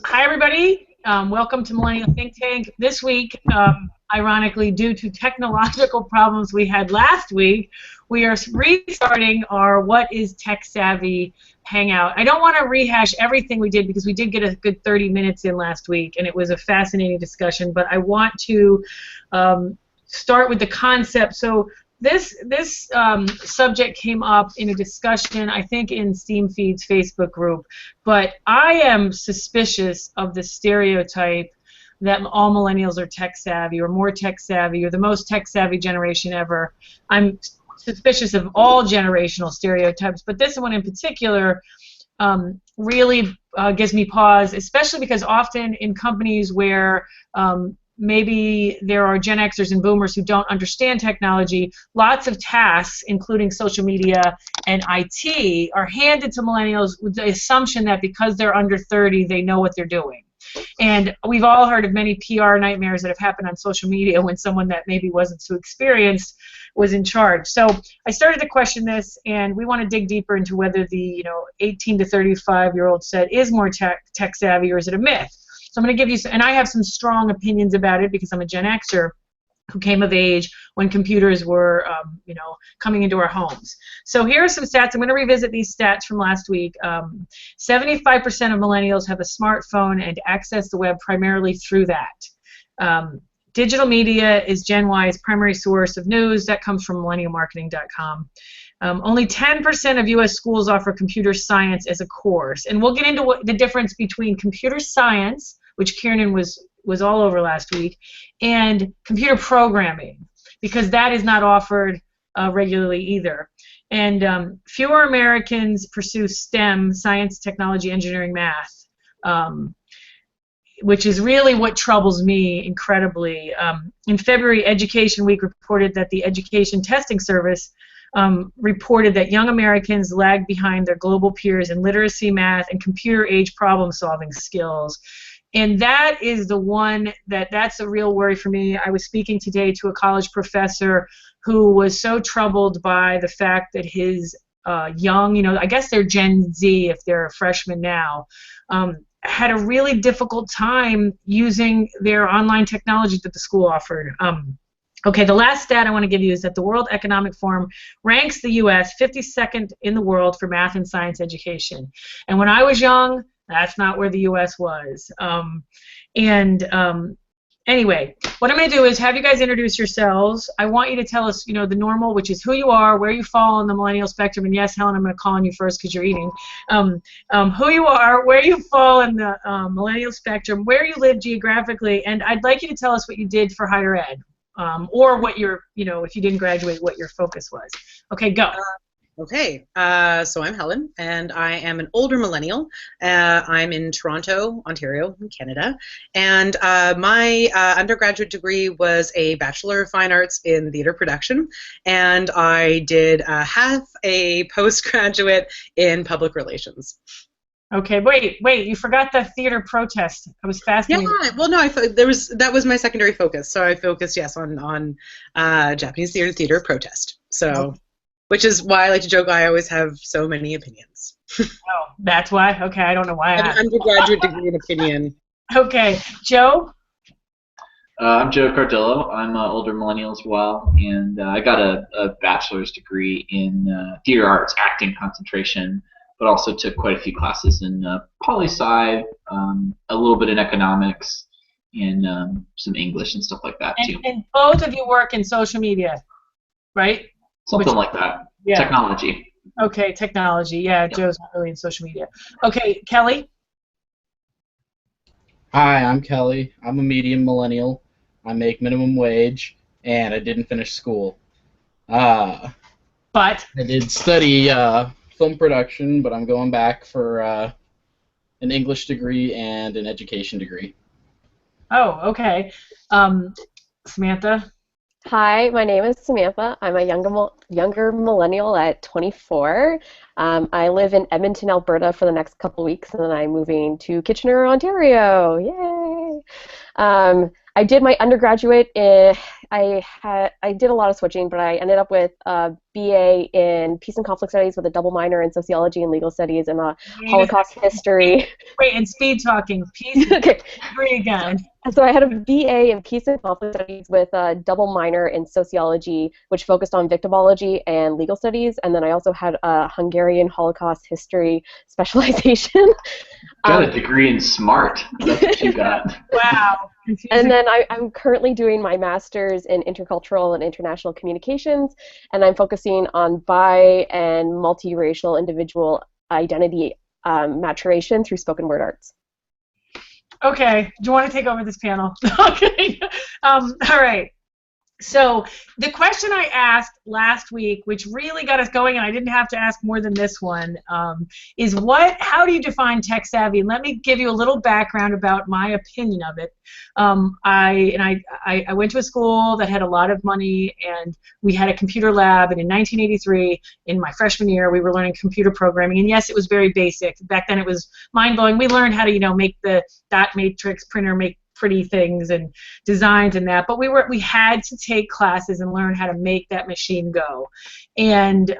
Hi, everybody. Welcome to Millennial Think Tank. This week, ironically, due to technological problems we had last week, we are restarting our What is Tech Savvy hangout. I don't want to rehash everything we did because we did get a good 30 minutes in last week, and it was a fascinating discussion, but I want to start with the concept. So this subject came up in a discussion, I think, in Steam Feed's Facebook group, but I am suspicious of the stereotype that all millennials are tech savvy or more tech savvy or the most tech savvy generation ever. I'm suspicious of all generational stereotypes, but this one in particular really gives me pause, especially because often in companies where maybe there are Gen Xers and Boomers who don't understand technology, lots of tasks, including social media and IT, are handed to millennials with the assumption that because they're under 30, they know what they're doing. And we've all heard of many PR nightmares that have happened on social media when someone that maybe wasn't so experienced was in charge. So I started to question this, and we want to dig deeper into whether the 18 to 35-year-old set is more tech savvy, or is it a myth? So I'm going to give you, and I have some strong opinions about it because I'm a Gen Xer who came of age when computers were, coming into our homes. So here are some stats. I'm going to revisit these stats from last week. 75% of millennials have a smartphone and access the web primarily through that. Digital media is Gen Y's primary source of news. That comes from millennialmarketing.com. Only 10% of U.S. schools offer computer science as a course. And we'll get into the difference between computer science, which Kiernan was all over last week, and computer programming, because that is not offered regularly either. And fewer Americans pursue STEM, science, technology, engineering, math, which is really what troubles me incredibly. In February, Education Week reported that the Education Testing Service reported that young Americans lag behind their global peers in literacy, math, and computer-age problem-solving skills. And that is the one that's a real worry for me. I was speaking today to a college professor who was so troubled by the fact that his young, I guess they're Gen Z if they're a freshman now, had a really difficult time using their online technology that the school offered. Okay, the last stat I want to give you is that the World Economic Forum ranks the U.S. 52nd in the world for math and science education. And when I was young, that's not where the U.S. was. Anyway, what I'm going to do is have you guys introduce yourselves. I want you to tell us, the normal, which is who you are, where you fall on the millennial spectrum, and yes, Helen, I'm going to call on you first because you're eating. Who you are, where you fall in the millennial spectrum, where you live geographically, and I'd like you to tell us what you did for higher ed, or what your, if you didn't graduate, what your focus was. Okay, go. Okay, so I'm Helen, and I am an older millennial. I'm in Toronto, Ontario, in Canada, and my undergraduate degree was a Bachelor of Fine Arts in Theatre Production, and I did half a postgraduate in Public Relations. Okay, wait, you forgot the theater protest. I was fascinated. Yeah, well, no, that was my secondary focus, so I focused, yes, on Japanese theater protest. So. Okay. Which is why I like to joke I always have so many opinions. Oh, that's why? Okay, I don't know why. I have an undergraduate degree in opinion. Okay, Joe? I'm Joe Cardillo. I'm an older millennial as well, and I got a bachelor's degree in theater arts, acting concentration, but also took quite a few classes in poli-sci, a little bit in economics, and some English and stuff like that, too. And both of you work in social media, right? Something like that. Yeah. Technology. Okay, technology. Yeah, Joe's not really in social media. Okay, Kelly? Hi, I'm Kelly. I'm a medium millennial. I make minimum wage, and I didn't finish school. But? I did study film production, but I'm going back for an English degree and an education degree. Oh, okay. Samantha? Hi, my name is Samantha. I'm a younger millennial at 24. I live in Edmonton, Alberta for the next couple weeks, and then I'm moving to Kitchener, Ontario. Yay! I did my undergraduate I did a lot of switching, but I ended up with a BA in Peace and Conflict Studies with a double minor in Sociology and Legal Studies and a Holocaust History. Wait, and speed talking. Peace. Okay. Agree again. So I had a BA in Peace and Conflict Studies with a double minor in Sociology, which focused on victimology and legal studies, and then I also had a Hungarian Holocaust History specialization. Got a degree in SMART. That's what you got. Wow. And then I'm currently doing my master's in intercultural and international communications, and I'm focusing on bi and multiracial individual identity maturation through spoken word arts. Okay. Do you want to take over this panel? Okay. All right. So the question I asked last week, which really got us going, and I didn't have to ask more than this one, is how do you define tech savvy? And let me give you a little background about my opinion of it. I went to a school that had a lot of money, and we had a computer lab, and in 1983, in my freshman year, we were learning computer programming, and yes, it was very basic. Back then it was mind-blowing. We learned how to, make the dot matrix printer make pretty things and designs and that, but we had to take classes and learn how to make that machine go. And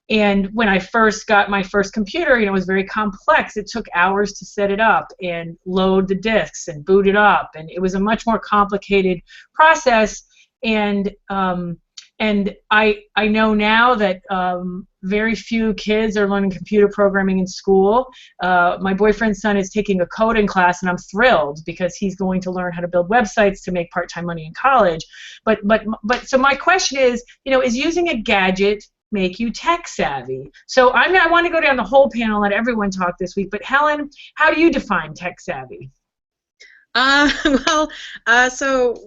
when I first got my first computer, it was very complex. It took hours to set it up and load the disks and boot it up, and it was a much more complicated process. And I know now that very few kids are learning computer programming in school. My boyfriend's son is taking a coding class, and I'm thrilled because he's going to learn how to build websites to make part-time money in college. But so my question is using a gadget make you tech savvy? So I want to go down the whole panel, let everyone talk this week. But Helen, how do you define tech savvy? So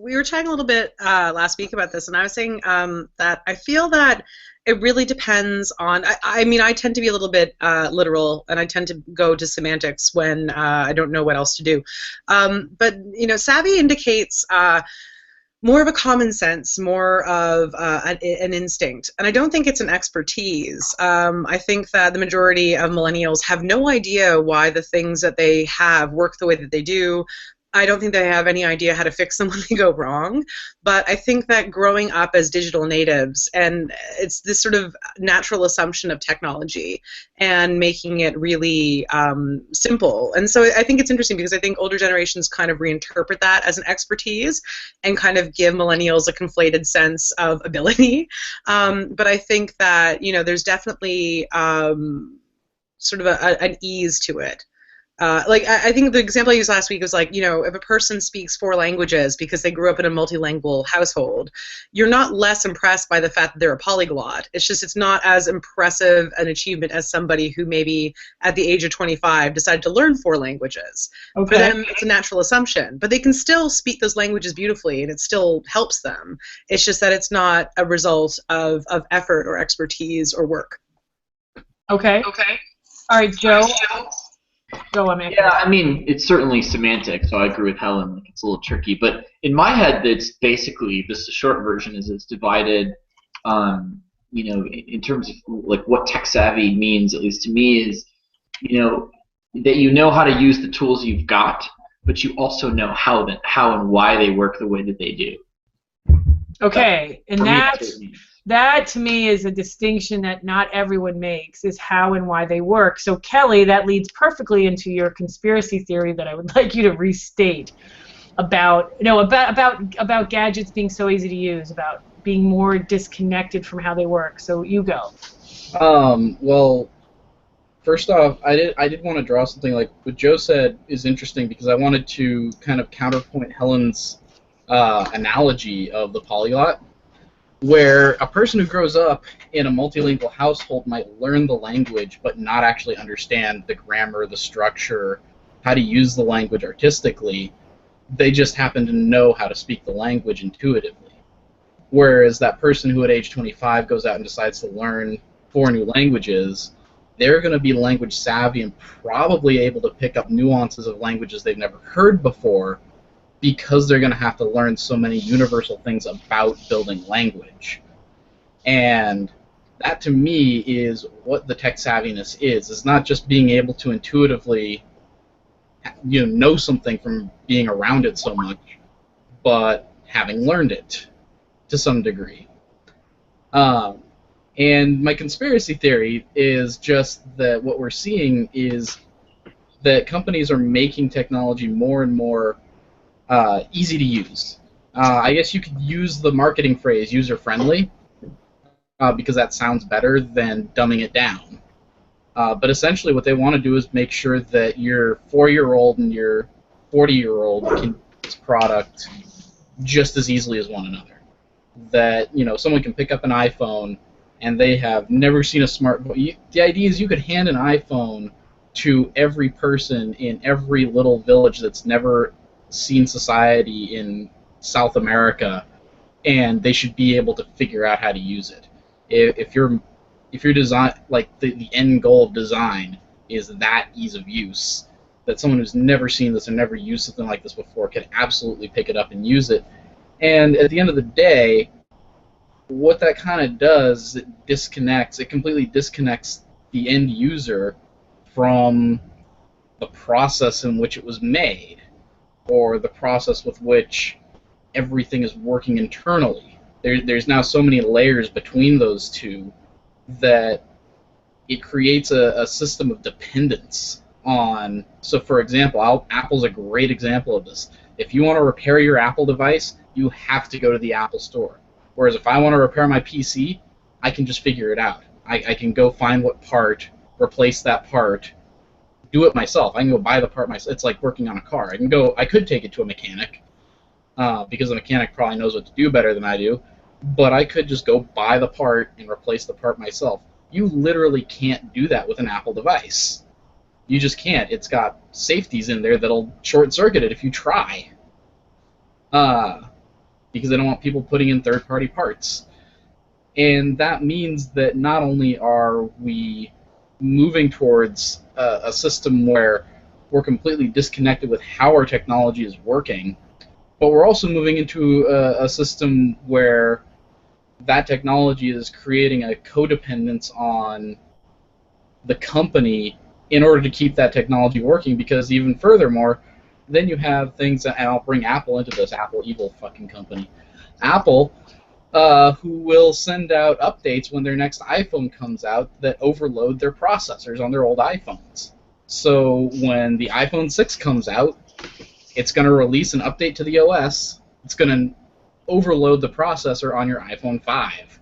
we were chatting a little bit last week about this, and I was saying that I feel that it really depends on, I tend to be a little bit literal, and I tend to go to semantics when I don't know what else to do. But, savvy indicates more of a common sense, more of an instinct. And I don't think it's an expertise. I think that the majority of millennials have no idea why the things that they have work the way that they do. I don't think they have any idea how to fix them when they go wrong, but I think that growing up as digital natives, and it's this sort of natural assumption of technology and making it really simple. And so I think it's interesting because I think older generations kind of reinterpret that as an expertise and kind of give millennials a conflated sense of ability. But I think that, there's definitely sort of an ease to it. I think the example I used last week was if a person speaks 4 languages because they grew up in a multilingual household, you're not less impressed by the fact that they're a polyglot. It's just it's not as impressive an achievement as somebody who maybe at the age of 25 decided to learn 4 languages. Okay. For them, it's a natural assumption. But they can still speak those languages beautifully, and it still helps them. It's just that it's not a result of effort or expertise or work. Okay. All right, Joe. Go on, man. Yeah, it's certainly semantic, so I agree with Helen. It's a little tricky, but in my head, it's basically the short version is it's divided. In terms of what tech savvy means, at least to me, is that you know how to use the tools you've got, but you also know how and why they work the way that they do. Okay, and that to me is a distinction that not everyone makes, is how and why they work. So Kelly, that leads perfectly into your conspiracy theory that I would like you to restate about gadgets being so easy to use, about being more disconnected from how they work. So you go. Well, first off, I did want to draw something like what Joe said is interesting because I wanted to kind of counterpoint Helen's analogy of the polyglot, where a person who grows up in a multilingual household might learn the language but not actually understand the grammar, the structure, how to use the language artistically. They just happen to know how to speak the language intuitively. Whereas that person who at age 25 goes out and decides to learn 4 new languages, they're going to be language savvy and probably able to pick up nuances of languages they've never heard before, because they're going to have to learn so many universal things about building language. And that, to me, is what the tech savviness is. It's not just being able to intuitively know something from being around it so much, but having learned it to some degree. And my conspiracy theory is just that what we're seeing is that companies are making technology more and more easy to use. I guess you could use the marketing phrase user-friendly, because that sounds better than dumbing it down. But essentially what they want to do is make sure that your 4-year-old and your 40-year-old can use this product just as easily as one another. That, you know, someone can pick up an iPhone and they have never seen a smartphone. The idea is you could hand an iPhone to every person in every little village that's never seen society in South America, and they should be able to figure out how to use it. If your design, like the end goal of design is that ease of use, that someone who's never seen this or never used something like this before can absolutely pick it up and use it. And at the end of the day, what that kind of does is it completely disconnects the end user from the process in which it was made, or the process with which everything is working internally. There's now so many layers between those two that it creates a system of dependence on. So for example, Apple's a great example of this. If you want to repair your Apple device, you have to go to the Apple store. Whereas if I want to repair my PC, I can just figure it out. I can go find what part, replace that part, do it myself. I can go buy the part myself. It's like working on a car. I could take it to a mechanic, because the mechanic probably knows what to do better than I do, but I could just go buy the part and replace the part myself. You literally can't do that with an Apple device. You just can't. It's got safeties in there that'll short-circuit it if you try. Because they don't want people putting in third-party parts. And that means that not only are we moving towards a system where we're completely disconnected with how our technology is working, but we're also moving into a system where that technology is creating a codependence on the company in order to keep that technology working, because even furthermore, then you have things, and I'll bring Apple into this, Apple, evil fucking company. Apple, who will send out updates when their next iPhone comes out that overload their processors on their old iPhones. So when the iPhone 6 comes out, it's going to release an update to the OS. It's going to overload the processor on your iPhone 5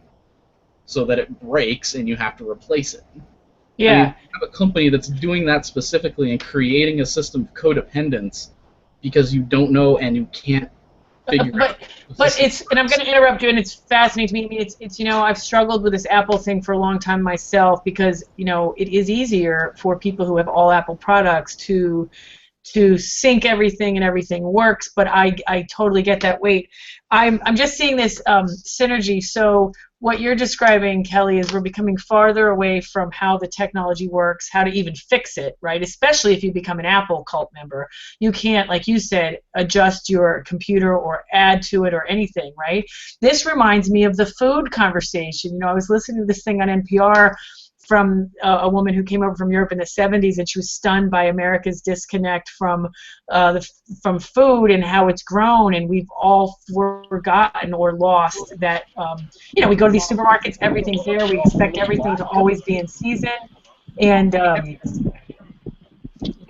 so that it breaks and you have to replace it. Yeah. I mean, you have a company that's doing that specifically and creating a system of codependence because you don't know and you can't figure out. But it's, and I'm going to interrupt you, and it's fascinating to me. I mean, it's you know, I've struggled with this Apple thing for a long time myself, because, you know, it is easier for people who have all Apple products to sync everything and everything works, but I totally get that. Wait, I'm just seeing this synergy. So what you're describing, Kelly, is we're becoming farther away from how the technology works, how to even fix it, right? Especially if you become an Apple cult member. You can't, like you said, adjust your computer or add to it or anything, right? This reminds me of the food conversation. You know, I was listening to this thing on NPR from a woman who came over from Europe in the 70s, and she was stunned by America's disconnect from food and how it's grown, and we've all forgotten or lost that. You know, we go to these supermarkets, everything's there, we expect everything to always be in season, and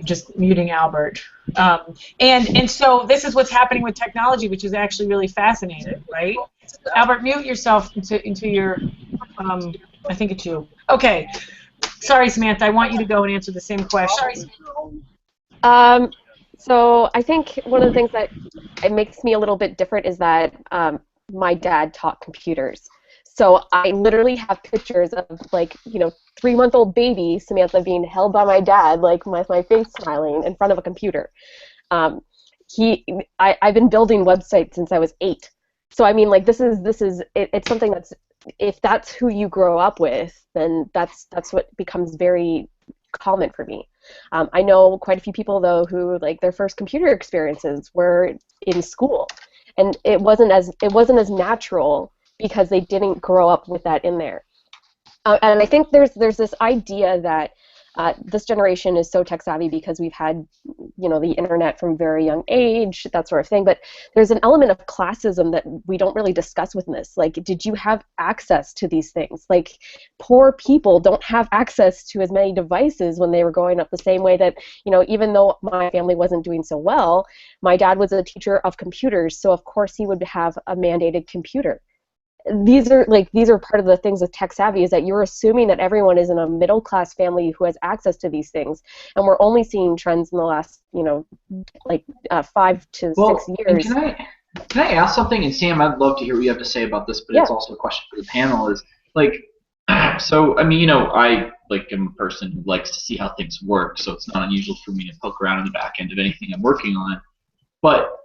just muting Albert. And so this is what's happening with technology, which is actually really fascinating, right? Albert, mute yourself into your. I think it's you. Okay. Sorry, Samantha. I want you to go and answer the same question. So I think one of the things that it makes me a little bit different is that my dad taught computers. So I literally have pictures of, like, you know, 3-month-old baby Samantha being held by my dad, like with my face smiling in front of a computer. I've been building websites since I was 8. So I mean, like, it's something that's, if that's who you grow up with, then that's what becomes very common for me. I know quite a few people, though, who, like, their first computer experiences were in school, and it wasn't as natural because they didn't grow up with that in there. And I think there's this idea that this generation is so tech savvy because we've had, the internet from very young age, that sort of thing. But there's an element of classism that we don't really discuss within this. Like, did you have access to these things? Like, poor people don't have access to as many devices when they were growing up, the same way that, even though my family wasn't doing so well, my dad was a teacher of computers, so of course he would have a mandated computer. These are part of the things with tech savvy, is that you're assuming that everyone is in a middle class family who has access to these things, and we're only seeing trends in the last 5 to 6 years. Can I ask something? And Sam, I'd love to hear what you have to say about this, but it's also a question for the panel. Is like, so I mean, I am a person who likes to see how things work, so it's not unusual for me to poke around in the back end of anything I'm working on, but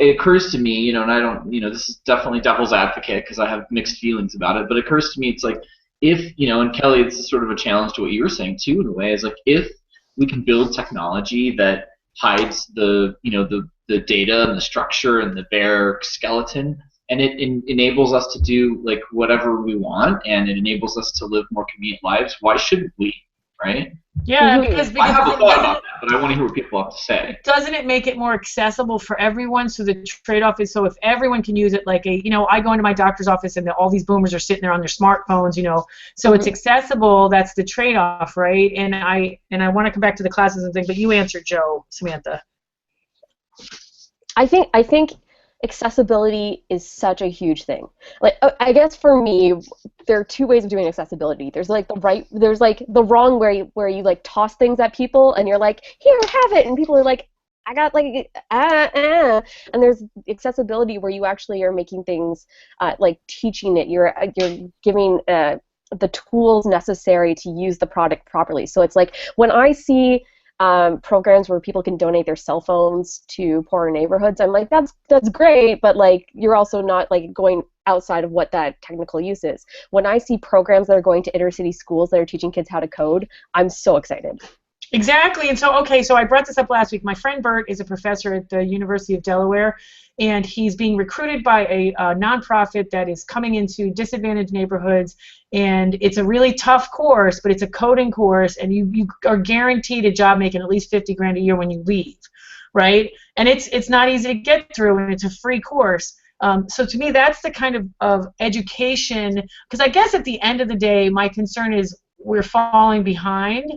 it occurs to me, and I don't, this is definitely devil's advocate because I have mixed feelings about it, but it occurs to me it's like, if, and Kelly, this is sort of a challenge to what you were saying too, in a way, is like, if we can build technology that hides the data and the structure and the bare skeleton, and it enables us to do like whatever we want, and it enables us to live more convenient lives, why shouldn't we, right? Yeah, because I have a thought about that, but I want to hear what people have to say. Doesn't it make it more accessible for everyone? So the trade-off is, so if everyone can use it, like I go into my doctor's office and all these boomers are sitting there on their smartphones, so it's accessible. That's the trade-off, right? And I want to come back to the classism thing, but you answered, Joe, Samantha. I think accessibility is such a huge thing. Like, I guess for me, there are two ways of doing accessibility. There's like the wrong way where you like toss things at people and you're like, here, have it, and people are like, I got like and there's accessibility where you actually are making things like teaching it. You're giving the tools necessary to use the product properly. So it's like when I see programs where people can donate their cell phones to poorer neighborhoods, I'm like, that's great, but like you're also not like going outside of what that technical use is. When I see programs that are going to inner city schools that are teaching kids how to code, I'm so excited. Exactly. And so I brought this up last week. My friend Bert is a professor at the University of Delaware, and he's being recruited by a nonprofit that is coming into disadvantaged neighborhoods, and it's a really tough course, but it's a coding course, and you are guaranteed a job making at least $50,000 a year when you leave, right? And it's not easy to get through, and it's a free course. So to me, that's the kind of education, because I guess at the end of the day, my concern is we're falling behind,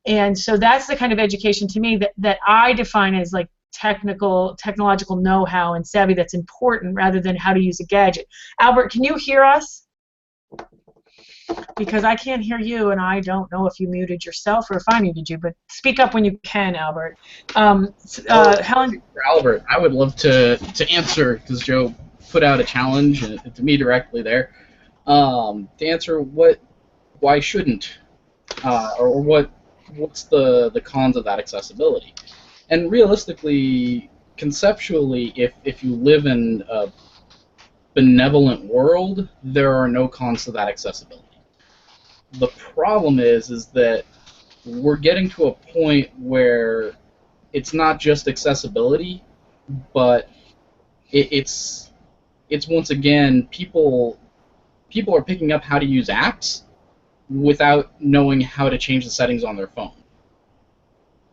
and so that's the kind of education to me that I define as like technological know-how and savvy that's important rather than how to use a gadget. Albert, can you hear us? Because I can't hear you, and I don't know if you muted yourself or if I muted you, but speak up when you can, Albert. Helen? For Albert, I would love to answer, because Joe put out a challenge to me directly there, to answer why shouldn't, or what's the cons of that accessibility. And realistically, conceptually, if you live in a benevolent world, there are no cons to that accessibility. The problem is that we're getting to a point where it's not just accessibility, but it's once again people are picking up how to use apps without knowing how to change the settings on their phone.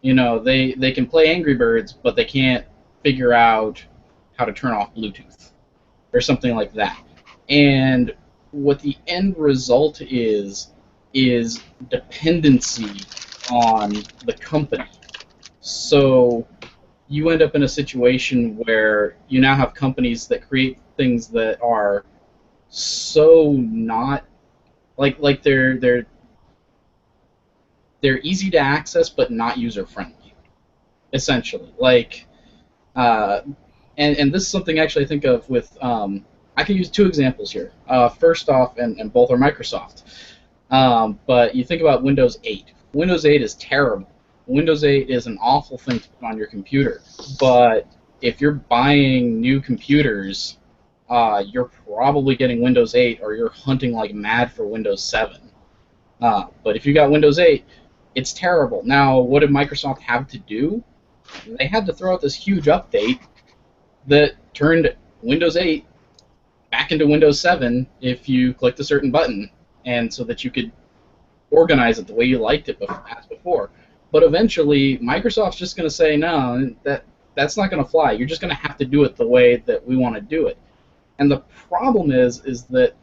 They can play Angry Birds, but they can't figure out how to turn off Bluetooth or something like that. And what the end result is dependency on the company. So you end up in a situation where you now have companies that create things that are so not like they're easy to access but not user friendly, essentially. Like, and this is something actually I think of with I can use two examples here. First off, and both are Microsoft. But you think about Windows 8. Windows 8 is terrible. Windows 8 is an awful thing to put on your computer. But if you're buying new computers, you're probably getting Windows 8 or you're hunting like mad for Windows 7. But if you got Windows 8, it's terrible. Now, what did Microsoft have to do? They had to throw out this huge update that turned Windows 8 back into Windows 7 if you clicked a certain button, and so that you could organize it the way you liked it as before. But eventually, Microsoft's just going to say, no, that's not going to fly. You're just going to have to do it the way that we want to do it. And the problem is that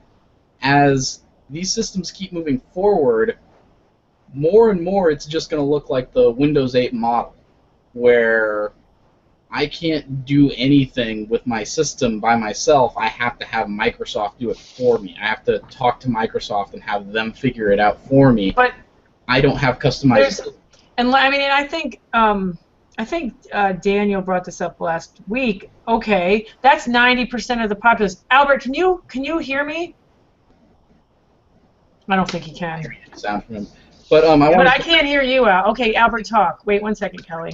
as these systems keep moving forward, more and more it's just going to look like the Windows 8 model, where I can't do anything with my system by myself. I have to have Microsoft do it for me. I have to talk to Microsoft and have them figure it out for me. But I don't have customized. And I mean, I think Daniel brought this up last week. Okay, that's 90% of the populace. Albert, can you hear me? I don't think he can. Sound from him. But I can't hear you, Al. Okay, Albert, talk. Wait 1 second, Kelly.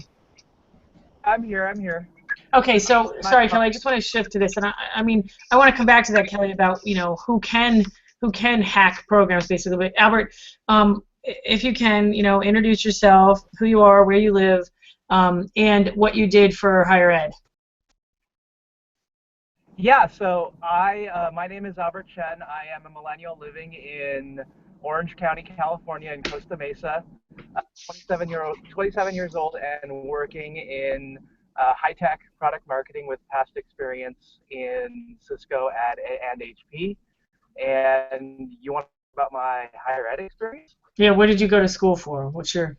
I'm here. Okay, so sorry, Kelly. I just want to shift to this, and I mean, I want to come back to that, Kelly, about who can hack programs, basically. But Albert, if you can, introduce yourself, who you are, where you live, and what you did for higher ed. Yeah, so my name is Albert Chen. I am a millennial living in Orange County, California, in Costa Mesa. 27 years old and working in high-tech product marketing with past experience in Cisco and HP. And you want to know about my higher ed experience? Yeah, what did you go to school for? What's your...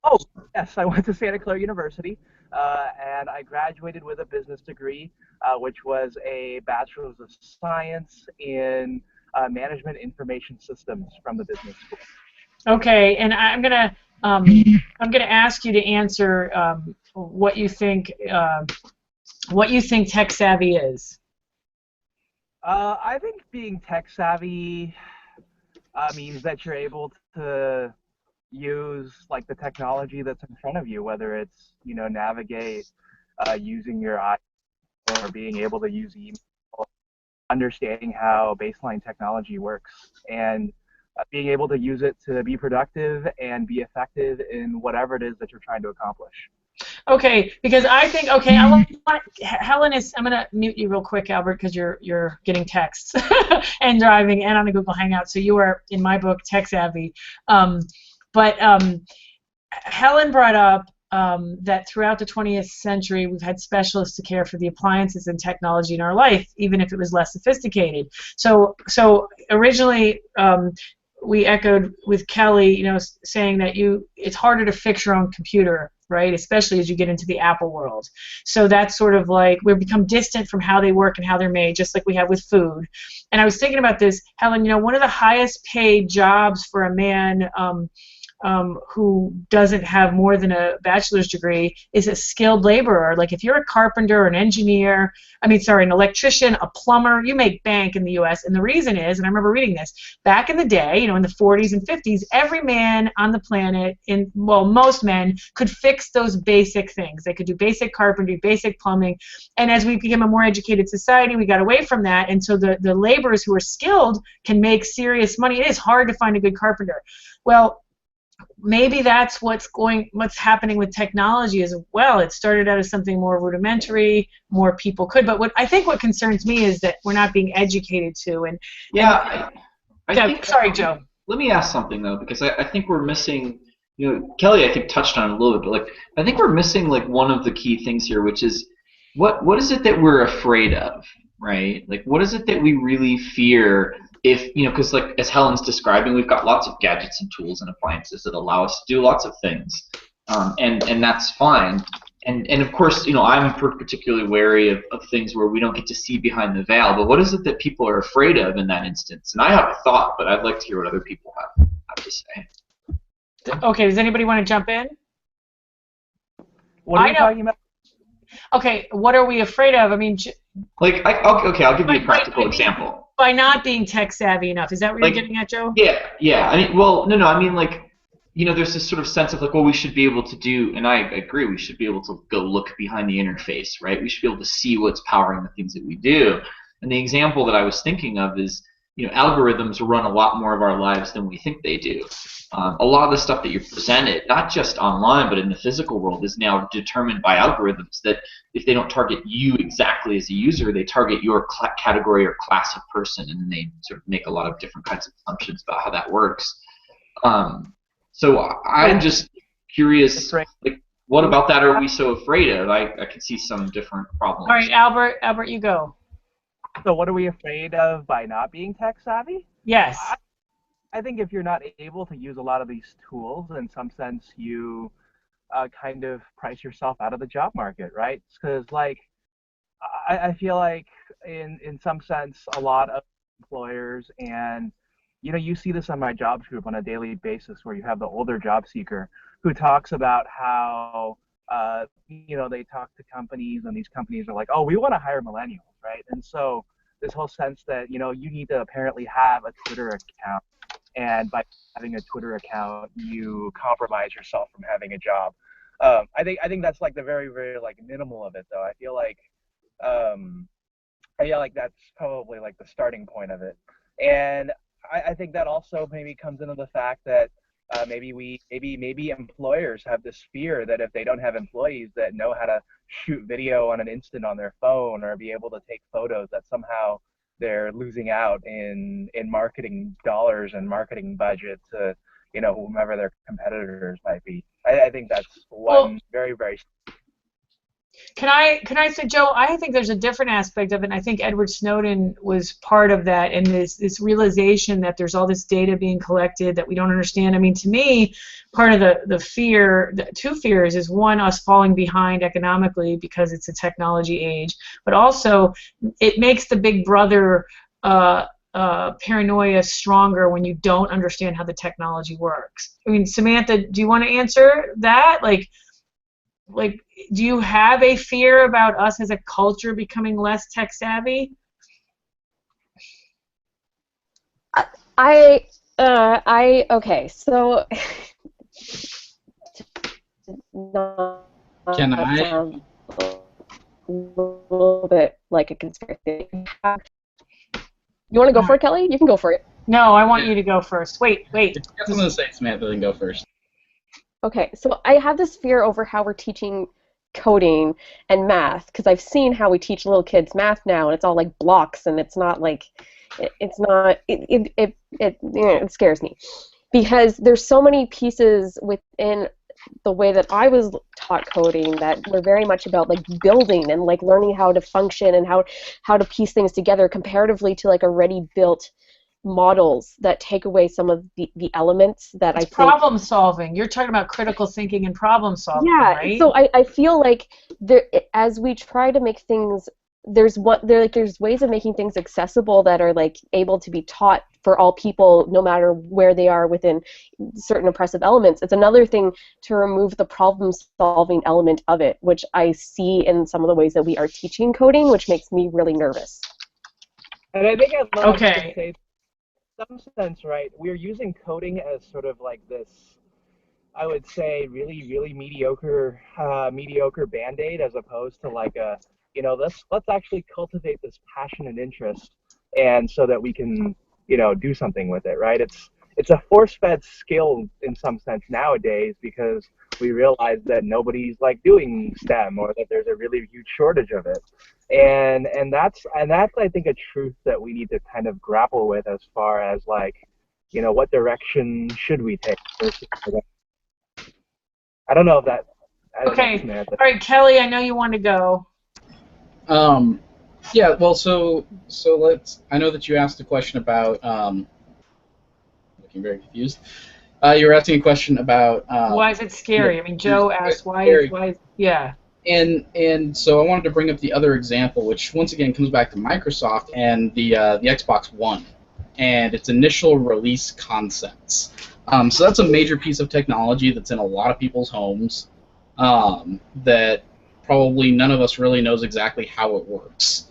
Oh, yes, I went to Santa Clara University, and I graduated with a business degree, which was a Bachelor's of Science in Management Information Systems from the business school. Okay, and I'm gonna ask you to answer what you think tech savvy is. I think being tech savvy means that you're able to use like the technology that's in front of you, whether it's navigate using your eye or being able to use email, understanding how baseline technology works, and being able to use it to be productive and be effective in whatever it is that you're trying to accomplish. Okay, because I think Helen is. I'm gonna mute you real quick, Albert, because you're getting texts and driving and on a Google Hangout, so you are in my book tech savvy. But Helen brought up that throughout the 20th century, we've had specialists to care for the appliances and technology in our life, even if it was less sophisticated. So originally, we echoed with Kelly, saying that it's harder to fix your own computer, right? Especially as you get into the Apple world. So that's sort of like we've become distant from how they work and how they're made, just like we have with food. And I was thinking about this, Helen. One of the highest paid jobs for a man who doesn't have more than a bachelor's degree is a skilled laborer. Like if you're a carpenter, an engineer, an electrician, a plumber, you make bank in the U.S. And the reason is, and I remember reading this, back in the day, in the 40s and 50s, every man on the planet, most men, could fix those basic things. They could do basic carpentry, basic plumbing. And as we became a more educated society, we got away from that. And so the laborers who are skilled can make serious money. It is hard to find a good carpenter. Well, maybe that's what's happening with technology as well. It started out as something more rudimentary, more people could, but what concerns me is that we're not being educated to. Sorry, Joe. Let me ask something though, because I think we're missing. Kelly, I think touched on it a little bit, but I think we're missing one of the key things here, which is what is it that we're afraid of, right? What is it that we really fear? If because as Helen's describing, we've got lots of gadgets and tools and appliances that allow us to do lots of things, and that's fine. And of course, I'm particularly wary of things where we don't get to see behind the veil. But what is it that people are afraid of in that instance? And I have a thought, but I'd like to hear what other people have to say. Okay, does anybody want to jump in? What are you talking about? Okay, what are we afraid of? I'll give you a practical example. By not being tech savvy enough, is that what you're getting at, Joe? Yeah. There's this sort of sense of we should be able to do, and I agree, we should be able to go look behind the interface, right? We should be able to see what's powering the things that we do. And the example that I was thinking of is, algorithms run a lot more of our lives than we think they do. A lot of the stuff that you're presented, not just online, but in the physical world, is now determined by algorithms that if they don't target you exactly as a user, they target your category or class of person, and then they sort of make a lot of different kinds of assumptions about how that works. So I'm just curious, Right. like, what about that are we so afraid of? I could see some different problems. All right, Albert. Albert, you go. So what are we afraid of by not being tech savvy? Yes. I think if you're not able to use a lot of these tools, in some sense, you kind of price yourself out of the job market, right? Because like I feel like in some sense, a lot of employers, and you see this on my jobs group on a daily basis, where you have the older job seeker who talks about how they talk to companies, and these companies are like, oh, we want to hire millennials, right? And so this whole sense that you need to apparently have a Twitter account, and by having a Twitter account, you compromise yourself from having a job. I think that's like the very, very like minimal of it, though. Um, I feel like that's probably like the starting point of it, and I think that also maybe comes into the fact that maybe employers have this fear that if they don't have employees that know how to shoot video on an instant on their phone or be able to take photos, that somehow they're losing out in marketing dollars and marketing budget to whomever their competitors might be. I think that's one very, very. Can I say, Joe, I think there's a different aspect of it, and I think Edward Snowden was part of that, and this realization that there's all this data being collected that we don't understand. I mean, to me, part of the fear, the two fears, is one, us falling behind economically because it's a technology age, but also it makes the big brother paranoia stronger when you don't understand how the technology works. I mean, Samantha, do you want to answer that? Like, do you have a fear about us as a culture becoming less tech savvy? Okay, so Can I? Sound a little bit like a conspiracy. You want to go for it, Kelly? You can go for it. No, I want you to go first. Wait. If you have something to say, Samantha, then go first. Okay, so I have this fear over how we're teaching coding and math, because I've seen how we teach little kids math now, and it's all like blocks, and it's not like it scares me, because there's so many pieces within the way that I was taught coding that were very much about like building and like learning how to function and how to piece things together comparatively to like already built models that take away some of the elements that I think. Problem solving. You're talking about critical thinking and problem solving, yeah, right? So I feel like as we try to make things, there's ways of making things accessible that are like able to be taught for all people, no matter where they are within certain oppressive elements. It's another thing to remove the problem solving element of it, which I see in some of the ways that we are teaching coding, which makes me really nervous. And I think I'd love to Okay. say, in some sense, right, we're using coding as sort of like this, I would say, really, really mediocre Band-Aid, as opposed to like a, let's actually cultivate this passion and interest, and so that we can, do something with it, right? It's a force-fed skill in some sense nowadays, because we realize that nobody's like doing STEM, or that there's a really huge shortage of it, and that's I think a truth that we need to kind of grapple with, as far as like, what direction should we take versus. I don't know if that. Okay. All right, Kelly, I know you want to go. Yeah. Well, so let's. I know that you asked a question about. Looking very confused. You were asking a question about. Why is it scary? I mean, Joe asked why. Yeah. And so I wanted to bring up the other example, which once again comes back to Microsoft and the Xbox One, and its initial release concepts. So that's a major piece of technology that's in a lot of people's homes, that probably none of us really knows exactly how it works.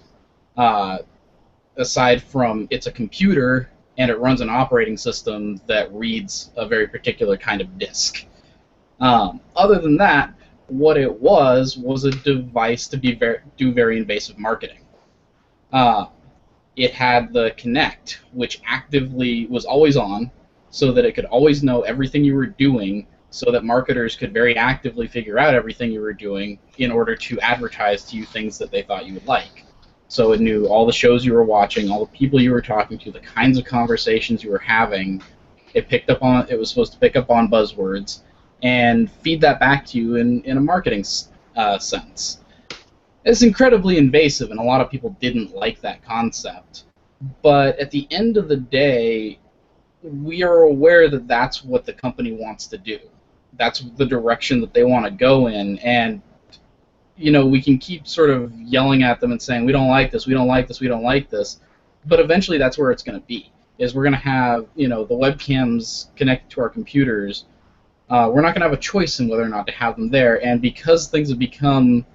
Aside from it's a computer and it runs an operating system that reads a very particular kind of disk. Other than that, what it was a device to do very invasive marketing. It had the Kinect, which actively was always on, so that it could always know everything you were doing, so that marketers could very actively figure out everything you were doing in order to advertise to you things that they thought you would like. So it knew all the shows you were watching, all the people you were talking to, the kinds of conversations you were having, It was supposed to pick up on buzzwords and feed that back to you in a marketing sense. It's incredibly invasive, and a lot of people didn't like that concept. But at the end of the day, we are aware that that's what the company wants to do. That's the direction that they want to go in, and we can keep sort of yelling at them and saying, we don't like this, we don't like this, we don't like this, but eventually that's where it's going to be, is we're going to have, the webcams connected to our computers. We're not going to have a choice in whether or not to have them there, and because things have become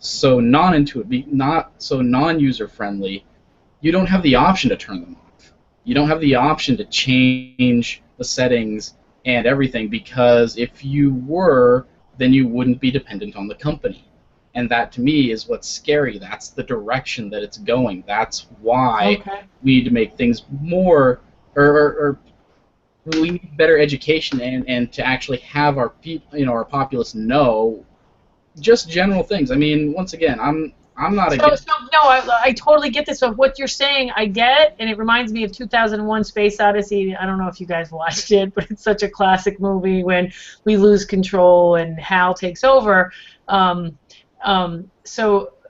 so not so non-user friendly, you don't have the option to turn them off. You don't have the option to change the settings and everything, because if you were, then you wouldn't be dependent on the company. And that, to me, is what's scary. That's the direction that it's going. That's why we need to make things more, or we need better education, and to actually have our our populace know just general things. I mean, once again, I'm not against. No, I totally get this. So what you're saying, I get, and it reminds me of 2001: Space Odyssey. I don't know if you guys watched it, but it's such a classic movie when we lose control and Hal takes over.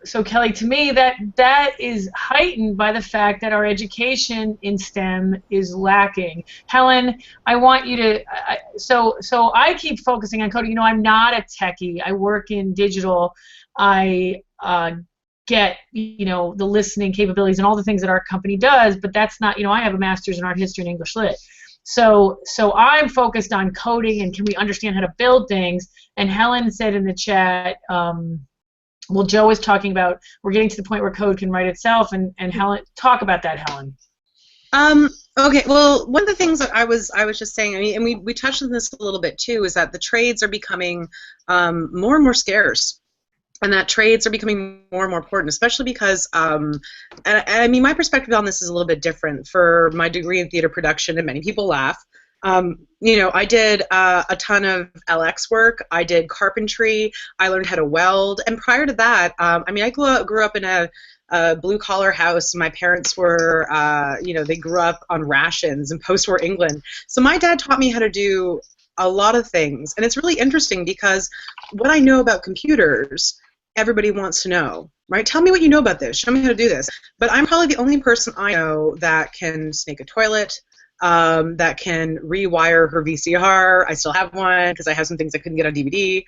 So Kelly, to me, that is heightened by the fact that our education in STEM is lacking. Helen, I want you to. So I keep focusing on coding. I'm not a techie. I work in digital. I get the listening capabilities and all the things that our company does, but that's not. I have a master's in art history and English lit. So I'm focused on coding and can we understand how to build things. And Helen said in the chat. Well, Joe was talking about we're getting to the point where code can write itself, and Helen, talk about that, Helen. Okay. Well, one of the things that I was just saying, and we touched on this a little bit too, is that the trades are becoming more and more scarce, and that trades are becoming more and more important, especially because, and I mean, my perspective on this is a little bit different. For my degree in theater production, and many people laugh. I did a ton of LX work. I did carpentry. I learned how to weld. And prior to that, I mean, I grew up in a blue-collar house. My parents were, they grew up on rations in post-war England. So my dad taught me how to do a lot of things. And it's really interesting because what I know about computers, everybody wants to know. Right? Tell me what you know about this. Show me how to do this. But I'm probably the only person I know that can snake a toilet, that can rewire her VCR. I still have one because I have some things I couldn't get on DVD.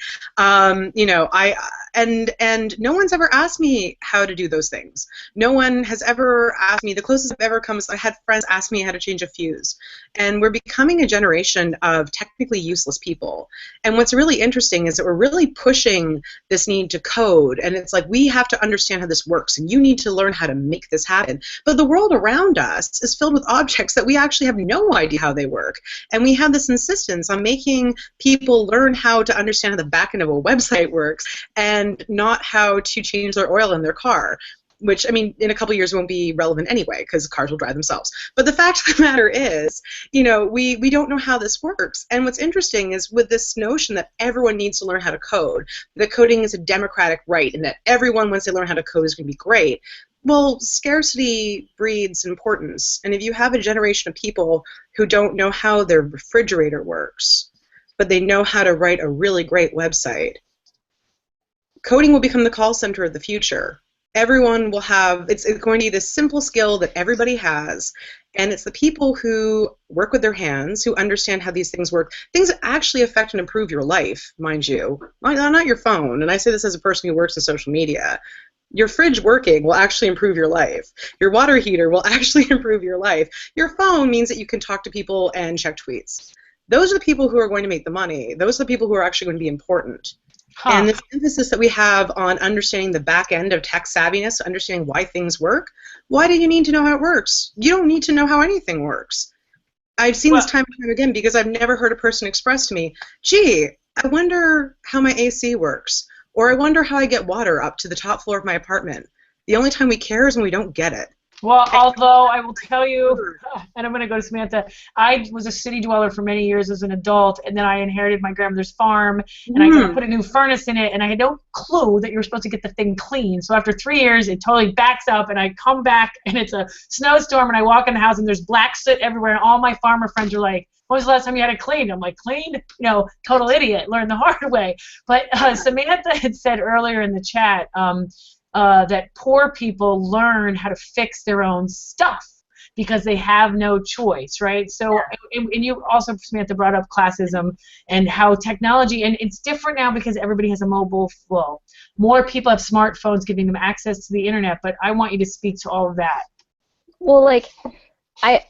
And no one's ever asked me how to do those things. No one has ever asked me. The closest I've ever come is I had friends ask me how to change a fuse. And we're becoming a generation of technically useless people. And what's really interesting is that we're really pushing this need to code. And it's like, we have to understand how this works. And you need to learn how to make this happen. But the world around us is filled with objects that we actually have no idea how they work. And we have this insistence on making people learn how to understand how the back end of a website works and not how to change their oil in their car. Which, I mean, in a couple of years won't be relevant anyway because cars will drive themselves. But the fact of the matter is, we don't know how this works. And what's interesting is with this notion that everyone needs to learn how to code, that coding is a democratic right, and that everyone, once they learn how to code, is going to be great. Well, scarcity breeds importance. And if you have a generation of people who don't know how their refrigerator works, but they know how to write a really great website, coding will become the call center of the future. Everyone will have, it's going to be this simple skill that everybody has, and it's the people who work with their hands, who understand how these things work, things that actually affect and improve your life, mind you, not your phone. And I say this as a person who works in social media. Your fridge working will actually improve your life. Your water heater will actually improve your life. Your phone means that you can talk to people and check tweets. Those are the people who are going to make the money. Those are the people who are actually going to be important. And this emphasis that we have on understanding the back end of tech savviness, understanding why things work, why do you need to know how it works? You don't need to know how anything works. I've seen this time and time again because I've never heard a person express to me, gee, I wonder how my AC works, or I wonder how I get water up to the top floor of my apartment. The only time we care is when we don't get it. Well, although I will tell you, and I'm going to go to Samantha, I was a city dweller for many years as an adult, and then I inherited my grandmother's farm, and I put a new furnace in it, and I had no clue that you were supposed to get the thing clean. So after 3 years, it totally backs up, and I come back, and it's a snowstorm, and I walk in the house, and there's black soot everywhere, and all my farmer friends are like, when was the last time you had it cleaned? I'm like, cleaned? You know, total idiot. Learned the hard way. But Samantha had said earlier in the chat that poor people learn how to fix their own stuff because they have no choice, right? So, and you also, Samantha, brought up classism and how technology, and it's different now because everybody has a mobile, well, more people have smartphones giving them access to the internet, but I want you to speak to all of that. Well, like,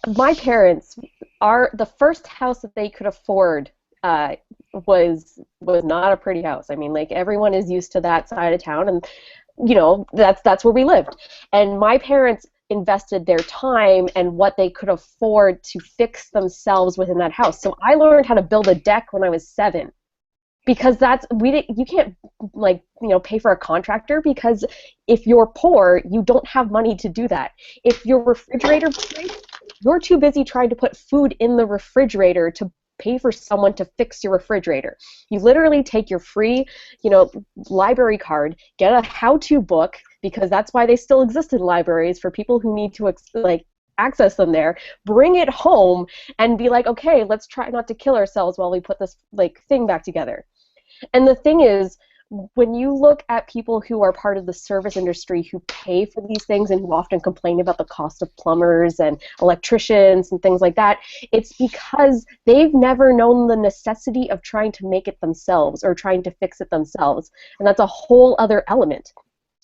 my parents the first house that they could afford was not a pretty house. I mean, like, everyone is used to that side of town, and you know, that's where we lived. And my parents invested their time and what they could afford to fix themselves within that house. So I learned how to build a deck when I was 7, because you can't, like, you know, pay for a contractor, because if you're poor, you don't have money to do that. If your refrigerator breaks, you're too busy trying to put food in the refrigerator to pay for someone to fix your refrigerator. You literally take your free, you know, library card, get a how-to book, because that's why they still exist in libraries, for people who need to access them there, bring it home and be like, okay, let's try not to kill ourselves while we put this thing back together. And the thing is, when you look at people who are part of the service industry who pay for these things and who often complain about the cost of plumbers and electricians and things like that, it's because they've never known the necessity of trying to make it themselves or trying to fix it themselves. And that's a whole other element.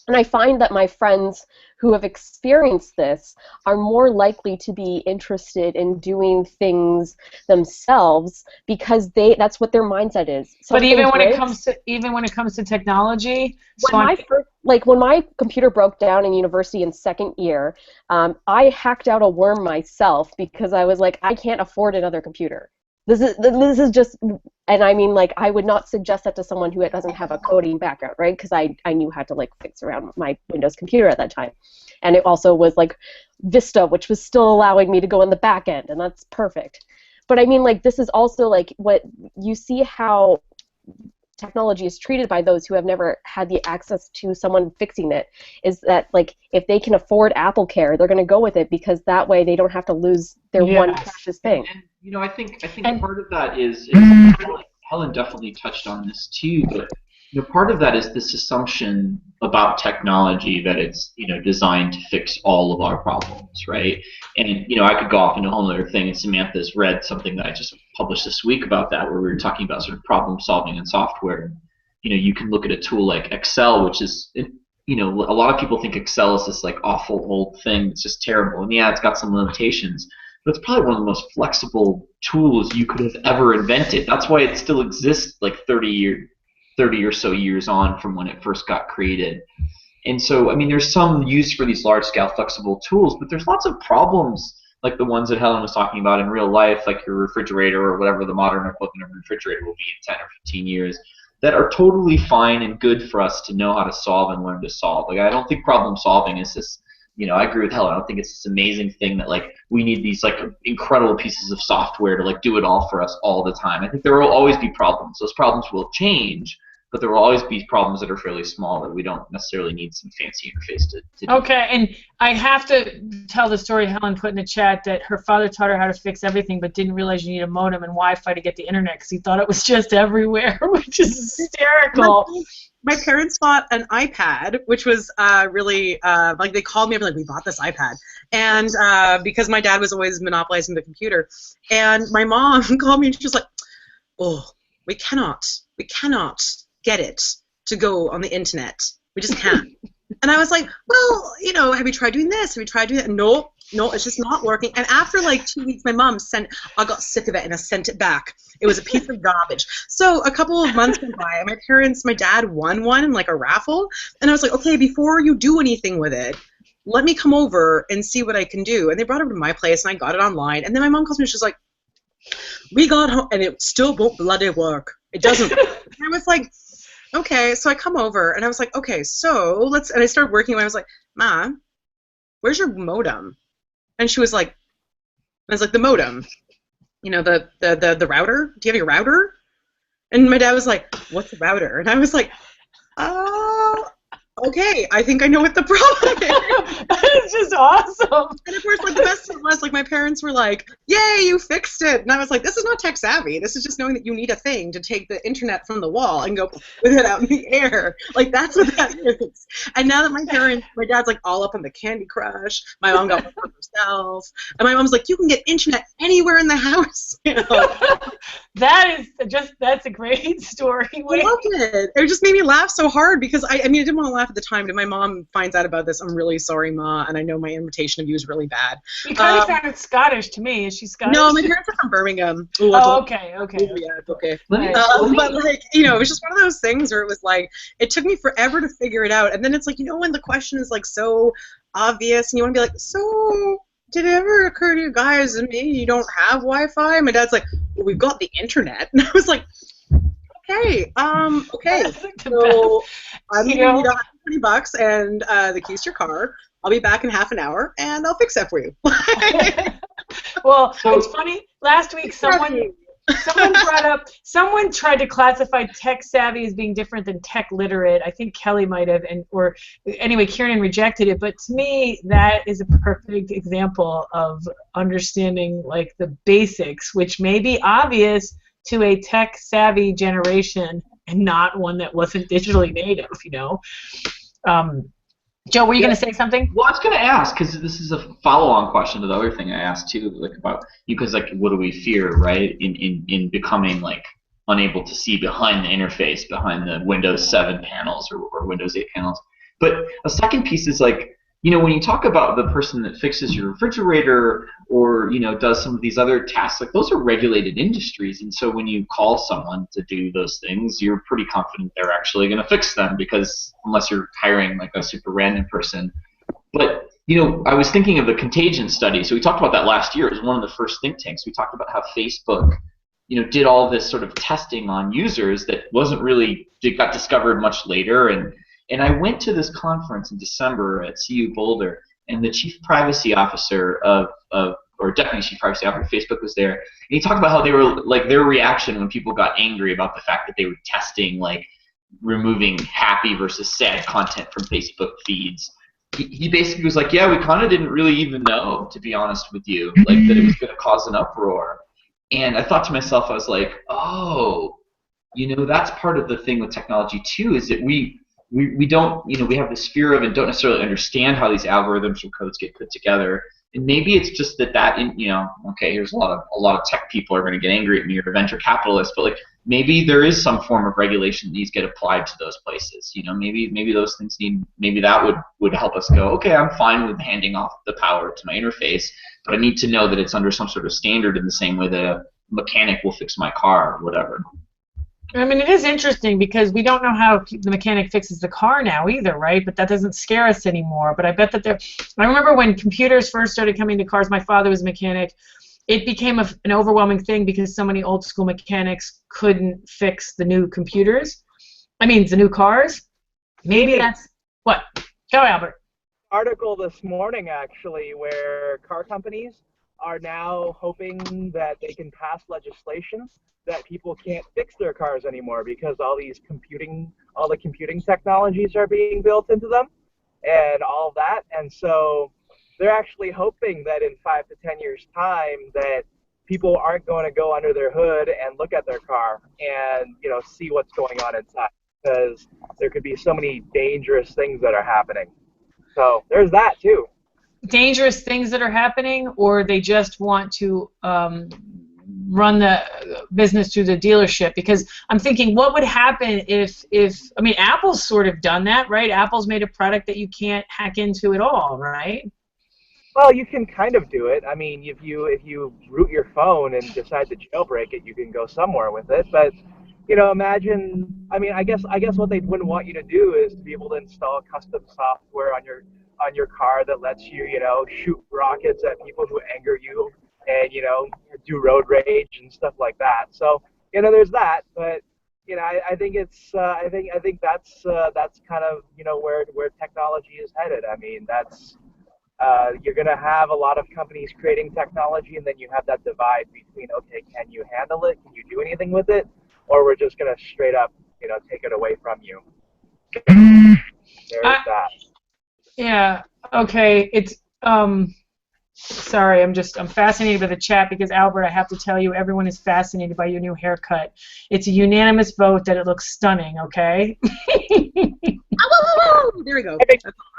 And I find that my friends who have experienced this are more likely to be interested in doing things themselves, because that's what their mindset is. But even when it comes to technology, when my computer broke down in university in 2nd year, I hacked out a worm myself because I was like, I can't afford another computer. This is just, and I mean, like, I would not suggest that to someone who doesn't have a coding background, right? Because I knew how to, like, fix around my Windows computer at that time. And it also was, like, Vista, which was still allowing me to go in the back end, and that's perfect. But I mean, like, this is also, like, what you see how technology is treated by those who have never had the access to someone fixing it, is that, like, if they can afford Apple Care, they're going to go with it, because that way they don't have to lose their one precious thing. And you know, I think part of that is Helen definitely touched on this too, but you know, part of that is this assumption about technology that it's, you know, designed to fix all of our problems, right? And you know, I could go off into a whole other thing, and Samantha's read something that I just published this week about that, where we were talking about sort of problem solving in software. You know, you can look at a tool like Excel, which is, you know, a lot of people think Excel is this, like, awful old thing. It's just terrible, and yeah, it's got some limitations, but it's probably one of the most flexible tools you could have ever invented. That's why it still exists, like 30 or so years on from when it first got created. And so, I mean, there's some use for these large-scale flexible tools, but there's lots of problems, like the ones that Helen was talking about in real life, like your refrigerator or whatever the modern equivalent of a refrigerator will be in 10 or 15 years, that are totally fine and good for us to know how to solve and learn to solve. Like, I don't think problem solving is this, you know, I agree with Helen. I don't think it's this amazing thing that, like, we need these, like, incredible pieces of software to, like, do it all for us all the time. I think there will always be problems. Those problems will change, but there will always be problems that are fairly small that we don't necessarily need some fancy interface to do. Okay, and I have to tell the story Helen put in the chat, that her father taught her how to fix everything, but didn't realize you need a modem and Wi-Fi to get the internet, because he thought it was just everywhere, which is hysterical. My parents bought an iPad, which was really, like, they called me up and, like, we bought this iPad. And because my dad was always monopolizing the computer. And my mom called me and she was like, oh, we cannot get it to go on the internet. We just can't. And I was like, well, you know, have you tried doing this? Have you tried doing that? No, it's just not working. And after, like, 2 weeks, my mom I got sick of it and I sent it back. It was a piece of garbage. So a couple of months went by, and my dad won one in, like, a raffle. And I was like, okay, before you do anything with it, let me come over and see what I can do. And they brought it to my place, and I got it online. And then my mom calls me, and she's like, we got home, and it still won't bloody work. It doesn't. And I was like, okay. So I come over, and I was like, okay, so and I started working, and I was like, Ma, where's your modem? And she was like, I was like, the modem, you know, the router? Do you have your router? And my dad was like, what's a router? And I was like, oh, okay, I think I know what the problem is. It's just awesome. And of course, like the best thing was, like my parents were like, "Yay, you fixed it!" And I was like, "This is not tech savvy. This is just knowing that you need a thing to take the internet from the wall and go with it out in the air. Like that's what that is." And now that my dad's like all up on the Candy Crush. My mom got one for herself, and my mom's like, "You can get internet anywhere in the house." You know? That's a great story. I loved it. It just made me laugh so hard because I mean, I didn't want to laugh at the time. But my mom finds out about this, I'm really sorry, Ma, and I know my invitation of you is really bad. You kind of sounded Scottish to me. Is she Scottish? No, my parents are from Birmingham. Ooh, okay. Yeah, okay. Right. But like, you know, it was just one of those things where it was like, it took me forever to figure it out, and then it's like, you know, when the question is like so obvious, and you want to be like, so. Did it ever occur to you guys and me you don't have Wi-Fi? My dad's like, well, we've got the internet. And I was like, okay. So I'm going to need $120 and the keys to your car. I'll be back in half an hour, and I'll fix that for you. Well, it's funny. Last week, someone tried to classify tech savvy as being different than tech literate. I think Kelly might have, or anyway, Kieran rejected it. But to me, that is a perfect example of understanding like the basics, which may be obvious to a tech savvy generation and not one that wasn't digitally native. You know. Joe, were you going to say something? Well, I was going to ask, because this is a follow-on question to the other thing I asked too, like about because like what do we fear, right? In becoming like unable to see behind the interface, behind the Windows 7 panels or Windows 8 panels. But a second piece is like, you know, when you talk about the person that fixes your refrigerator or, you know, does some of these other tasks, like those are regulated industries. And so when you call someone to do those things, you're pretty confident they're actually going to fix them because unless you're hiring like a super random person. But, you know, I was thinking of the contagion study. So we talked about that last year. It was one of the first think tanks. We talked about how Facebook, you know, did all this sort of testing on users that wasn't really, it got discovered much later. And I went to this conference in December at CU Boulder, and the chief privacy officer or deputy chief privacy officer of Facebook was there, and he talked about how they were like their reaction when people got angry about the fact that they were testing like removing happy versus sad content from Facebook feeds. He basically was like, yeah, we kind of didn't really even know, to be honest with you, like that it was going to cause an uproar. And I thought to myself, I was like, oh, you know, that's part of the thing with technology too, is that we don't, you know, we have this fear of and don't necessarily understand how these algorithms or codes get put together. And maybe it's just you know, okay, here's a lot of tech people are going to get angry at me or venture capitalists, but like maybe there is some form of regulation that needs to get applied to those places. You know, maybe those things maybe that would help us go, okay, I'm fine with handing off the power to my interface, but I need to know that it's under some sort of standard in the same way that a mechanic will fix my car or whatever. I mean, it is interesting because we don't know how the mechanic fixes the car now either, right? But that doesn't scare us anymore. But I bet that I remember when computers first started coming to cars, my father was a mechanic. It became an overwhelming thing because so many old school mechanics couldn't fix the new computers. I mean, the new cars. Maybe that's what? Go, Albert. Article this morning, actually, where car companies are now hoping that they can pass legislation that people can't fix their cars anymore because all the computing technologies are being built into them and all of that. And so they're actually hoping that in 5 to 10 years time that people aren't going to go under their hood and look at their car and, you know, see what's going on inside, because there could be so many dangerous things that are happening. So there's that too. Dangerous things that are happening, or they just want to run the business through the dealership? Because I'm thinking, what would happen if I mean, Apple's sort of done that, right? Apple's made a product that you can't hack into at all, right? Well, you can kind of do it. I mean, if you root your phone and decide to jailbreak it, you can go somewhere with it. But you know, imagine. I mean, I guess what they wouldn't want you to do is to be able to install custom software on your car that lets you, you know, shoot rockets at people who anger you and, you know, do road rage and stuff like that. So, you know, there's that. But you know, I think it's I think that's kind of, you know, where technology is headed. I mean, that's you're going to have a lot of companies creating technology, and then you have that divide between, okay, can you handle it? Can you do anything with it? Or we're just going to straight up, you know, take it away from you. Very sad. Yeah. Okay. It's Sorry, I'm fascinated by the chat because Albert, I have to tell you, everyone is fascinated by your new haircut. It's a unanimous vote that it looks stunning. Okay. There we go. I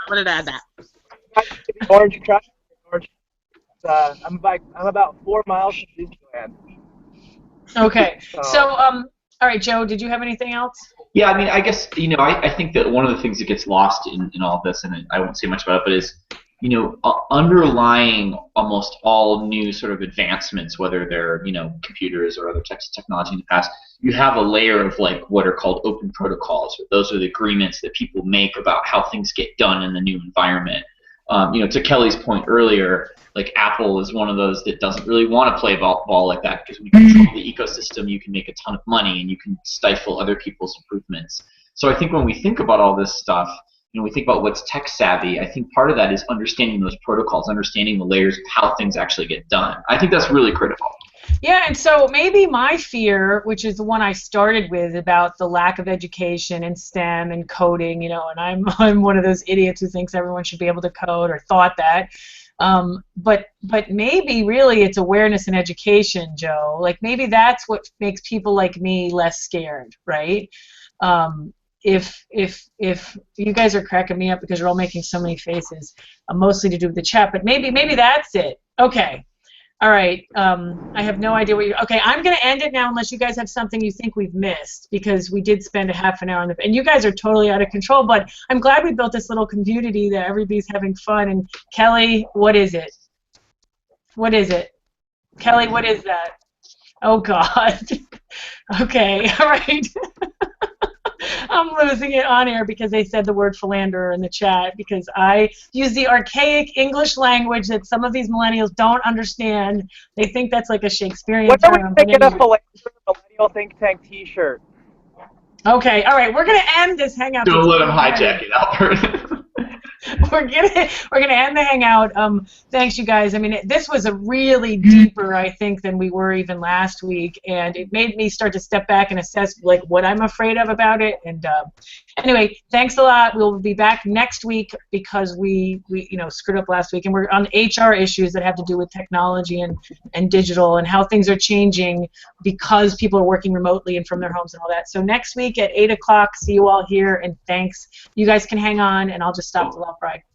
wanted to add that. Orange crush. Orange. I'm about 4 miles from Disneyland. Okay. So all right, Joe, did you have anything else? Yeah, I mean, I guess, I think that one of the things that gets lost in all of this, and I won't say much about it, but is, underlying almost all new sort of advancements, whether they're, computers or other types of technology in the past, you have a layer of like what are called open protocols. Those are the agreements that people make about how things get done in the new environment. To Kelly's point earlier, like Apple is one of those that doesn't really want to play ball like that, because when you control the ecosystem, you can make a ton of money and you can stifle other people's improvements. So I think when we think about all this stuff, we think about what's tech savvy, I think part of that is understanding those protocols, understanding the layers of how things actually get done. I think that's really critical. Yeah, and so maybe my fear, which is the one I started with about the lack of education in STEM and coding, and I'm one of those idiots who thinks everyone should be able to code or thought that. But maybe really it's awareness and education, Joe. Like maybe that's what makes people like me less scared, right? If you guys are cracking me up because you're all making so many faces, mostly to do with the chat, but maybe that's it. Okay. All right. I have no idea what you're... Okay, I'm going to end it now unless you guys have something you think we've missed, because we did spend a half an hour on the... And you guys are totally out of control, but I'm glad we built this little community that everybody's having fun. And Kelly, what is it? What is it? Kelly, what is that? Oh, God. Okay, all right. I'm losing it on air because they said the word philanderer in the chat, because I use the archaic English language that some of these millennials don't understand. They think that's like a Shakespearean term. When are we going to get a millennial think tank T-shirt? Okay, all right, we're going to end this hangout. Don't let him hijack it, Albert. We're gonna end the hangout. Thanks, you guys. I mean, this was a really deeper, I think, than we were even last week, and it made me start to step back and assess like what I'm afraid of about it. And anyway, thanks a lot. We'll be back next week because we screwed up last week, and we're on HR issues that have to do with technology and digital and how things are changing because people are working remotely and from their homes and all that. So next week at 8 o'clock, see you all here, and thanks. You guys can hang on, and I'll just stop the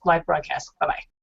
live broadcast. Bye-bye.